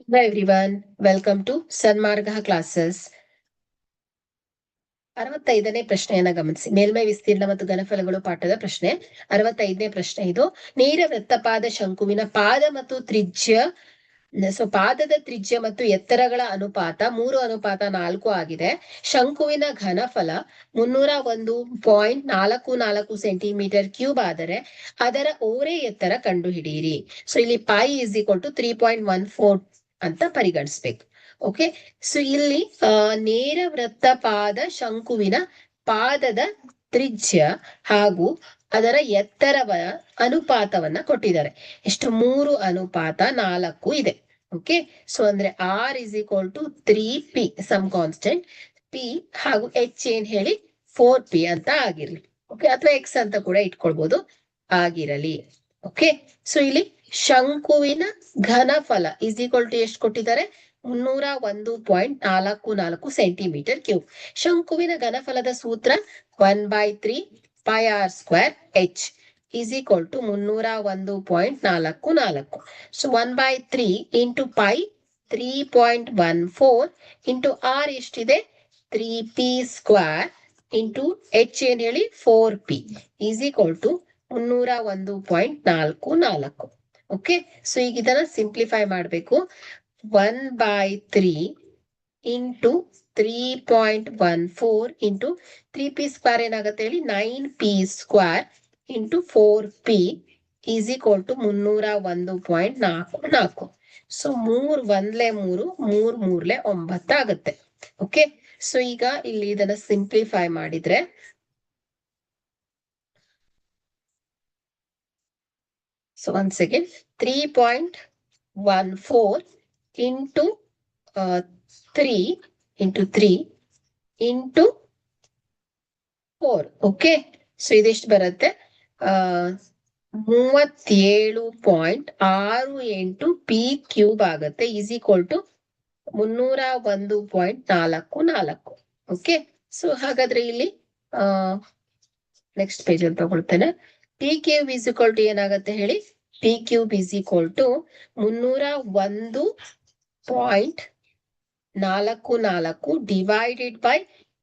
Hello everyone, welcome to Sanmarga classes. 65ನೇ ಪ್ರಶ್ನೆಯನ್ನ ಗಮನಿಸಿ. ಮೇಲ್ಮೈ ವಿಸ್ತೀರ್ಣ ಮತ್ತು ಘನಫಲಗಳು ಪಾಠದ ಪ್ರಶ್ನೆ. 65ನೇ ಪ್ರಶ್ನೆ ಇದು. ನೇರ ವೃತ್ತಪಾದ ಶಂಕುವಿನ ಪಾದ ಮತ್ತು ತ್ರಿಜ್ಯ ಪಾದದ ತ್ರಿಜ್ಯ ಮತ್ತು ಎತ್ತರಗಳ ಅನುಪಾತ 3:4 ಆಗಿದೆ. ಶಂಕುವಿನ ಘನಫಲ 301.44 ಸೆಂಟಿಮೀಟರ್ ಕ್ಯೂಬ್ ಆದರೆ ಅದರ ಓರೆ ಎತ್ತರ ಕಂಡುಹಿಡಿಯಿರಿ. ಸೊ ಇಲ್ಲಿ ಪೈ ಇಸ್ ಈಕ್ವಲ್ ಟು 3.14 ಅಂತ ಪರಿಗಣಿಸ್ಬೇಕು. ಓಕೆ, ಸೊ ಇಲ್ಲಿ ನೇರ ವೃತ್ತಪಾದ ಶಂಕುವಿನ ಪಾದದ ತ್ರಿಜ್ಯ ಹಾಗೂ ಅದರ ಎತ್ತರವ ಅನುಪಾತವನ್ನ ಕೊಟ್ಟಿದ್ದಾರೆ. ಎಷ್ಟು? 3:4 ಇದೆ. ಓಕೆ, ಸೊ ಅಂದ್ರೆ R is equal to 3p some constant P ಹಾಗೂ ಎಚ್ ಏನ್ ಹೇಳಿ 4p ಅಂತ ಆಗಿರ್ಲಿ. ಓಕೆ, ಅಥವಾ ಎಕ್ಸ್ ಅಂತ ಕೂಡ ಇಟ್ಕೊಳ್ಬಹುದು, ಆಗಿರಲಿ. ಓಕೆ, ಸೊ ಇಲ್ಲಿ ಶಂಕುವಿನ ಘನಫಲ ಇಸ್ ಈಕ್ವಲ್ ಟು ಎಷ್ಟು ಕೊಟ್ಟಿದ್ದಾರೆ? 301.44 ಸೆಂಟಿಮೀಟರ್ ಕ್ಯೂಬ್. ಶಂಕುವಿನ ಘನಫಲದ ಸೂತ್ರ 1/3 pi R square H is equal to 301.44. So 1/3 into pi 3.14 into r ಎಷ್ಟಿದೆ? 3p square into h ಏನ್ ಹೇಳಿ 4p is equal to 301.44. Okay, so ಈಗ ಇದನ್ನ ಸಿಂಪ್ಲಿಫೈ ಮಾಡಬೇಕು. 1/3 into 3.14 into 3p ಸ್ಕ್ವೇರ್ ಏನಾಗುತ್ತೆ ಹೇಳಿ? 9p square into 4p is equal to 301.44. So 3 ಆಗುತ್ತೆ. Okay, so ಈಗ ಇಲ್ಲಿ ಇದನ್ನ ಸಿಂಪ್ಲಿಫೈ ಮಾಡಿದ್ರೆ so once again 3.14 into 3 into 4. Okay, so ಇದೆಷ್ಟು ಬರುತ್ತೆ? 37.68 ಪಿ ಕ್ಯೂಬ್ ಆಗುತ್ತೆ is equal to 301.44. Okay, so ಹಾಗಾದ್ರೆ ಇಲ್ಲಿ ನೆಕ್ಸ್ಟ್ ಪೇಜ್ ಅಲ್ಲಿ ತಗೊಳ್ತೇನೆ. P cube is equal to ಏನಾಗುತ್ತೆ ಹೇಳಿ? P cube is equal to 301.44 divided by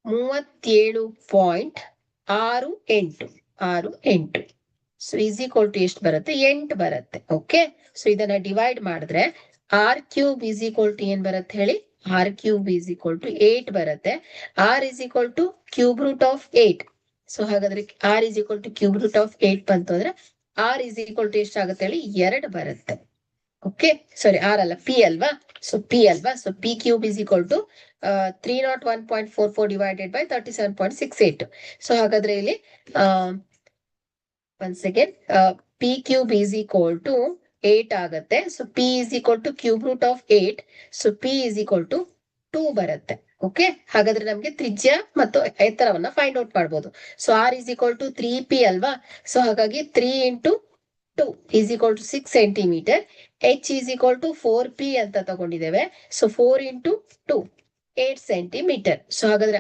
37.68. So is equal to ಎಷ್ಟು ಬರುತ್ತೆ? 8 ಬರುತ್ತೆ. ಓಕೆ, ಸೊ ಇದನ್ನ ಡಿವೈಡ್ ಮಾಡಿದ್ರೆ r cube is equal to ಏನ್ ಬರುತ್ತೆ ಹೇಳಿ? R cube is equal to 8 ಬರುತ್ತೆ. R is equal to cube root of 8. So ಹಾಗಾದ್ರೆ r is equal to cube root of 8 ಬಂತು ಅಂದ್ರೆ ಆರ್ ಈಸ್ ಈಕ್ವಲ್ ಟು ಎಷ್ಟಾಗುತ್ತೆ ಹೇಳಿ? 2 ಬರುತ್ತೆ. ಓಕೆ, ಸಾರಿ ಆರ್ ಅಲ್ಲ, ಪಿ ಅಲ್ವಾ? ಸೊ ಪಿ ಅಲ್ವಾ? So P cube is equal to 301.44 divided by 37.68. So ಹಾಗಾದ್ರೆ ಇಲ್ಲಿ once again p cube is equal to 8 ಆಗುತ್ತೆ. So p is equal to cube root of 8. So p is equal to 2 ಬರುತ್ತೆ. Okay, ಹಾಗಾದ್ರೆ ನಮ್ಗೆ ತ್ರಿಜ್ಯ ಮತ್ತು ಎತ್ತರವನ್ನ find out ಮಾಡ್ಬೋದು. So r is equal to 3p ಅಲ್ವಾ? ಸೊ ಹಾಗಾಗಿ 3 into 2 is equal to 6 centimetre. h is equal to 4p ಅಂತ ತಗೊಂಡಿದ್ದೇವೆ. So 4 into 2 8 centimetre. ಸೊ ಹಾಗಾದ್ರೆ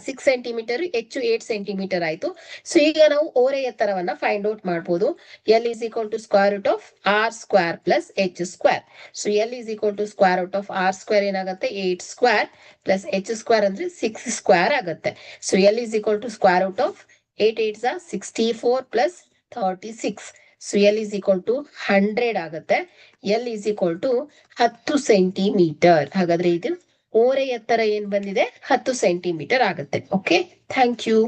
6 ಸೆಂಟಿಮೀಟರ್, ಹೆಚ್ಚು 8 ಸೆಂಟಿಮೀಟರ್ ಆಯ್ತು. ಸೊ ಈಗ ನಾವು ಓರೆ ಎತ್ತರವನ್ನ ಫೈಂಡ್ ಔಟ್ ಮಾಡಬಹುದು. L is equal to square root of R square plus H square. So L is equal to square root of R square ಏನಾಗುತ್ತೆ? 8 square plus H square ಅಂದ್ರೆ 6 square ಆಗುತ್ತೆ. So L is equal to square root of 8 8 64 plus 36. So L is equal to 100 ಆಗುತ್ತೆ. L is equal to 10 centimetre. ಹಾಗಾದ್ರೆ ಇದು ಓರೆ ಎತ್ತರ ಏನ್ ಬಂದಿದೆ? 10 ಸೆಂಟಿಮೀಟರ್ ಆಗುತ್ತೆ. Okay, thank you.